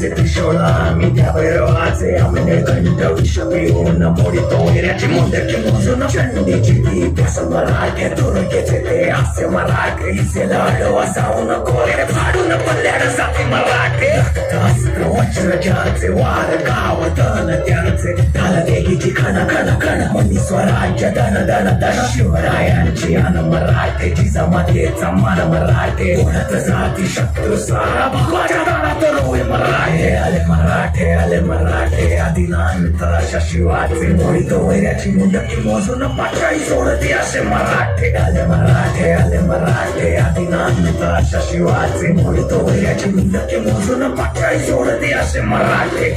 हाताचे त्रिशूळ आम्ही त्या भैरवाचे आम्ही निळकंठ विष पिऊन मोडितो वैऱ्याची मोदकी मोजून चंडीची ती त्यास मराठे दुर्गेचे ते हास्य मराठे हिचे लाडू असावू नको रे फाडून पडल्याड साथी मराठे अस्त्र वज्र ज्याचे वार गावतन त्याचे ढाल देगीची खण खण खण मनी स्वराज्य धन धन धन शिवरायांची अन मराठे जिजामातेचा मान मराठे ओढत जाती शत्रू सारा भगवाच्या दानात रोय मराठे आले मराठे आदिनांत अशा शिवाचे मोडितो वैऱ्याची मुंडकी मोजून पाठराई सोडते असे मराठे आले मराठे आदिनांत अशा शिवाचे मोडितो वैऱ्याची मुंडकी मोजून पाठराई सोडते असे मराठे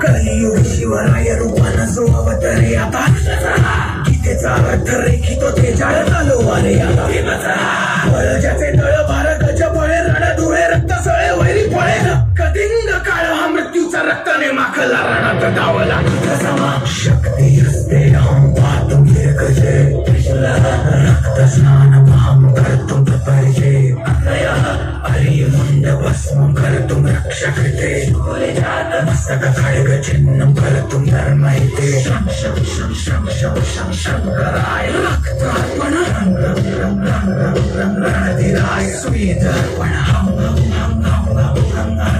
कलियुग शिवराय रूपानं जो अवतरे आता गीतेचा अर्थ रेखितो ते जाळ तलवारे आता बळ ज्याचे तळ भार गज बळे रण धुळे रक्त सळे वैरी फळे कदिंग काळ हा मृत्यूचा रक्ताने माखला रणात धावला समा शक्ती असते हम पाहतो गजे रक्त स्नान पाहम करतुम प्रपरिजे अरे मुंड भस्म करतुम रक्षा कृते मस्तक खड्ग चिन्ह करतुम धर्मैते शं शं शं शं शं शं शंकराय रक्तार्पण रणधीराय स्वीदर्पण हम हम हम हम हम हम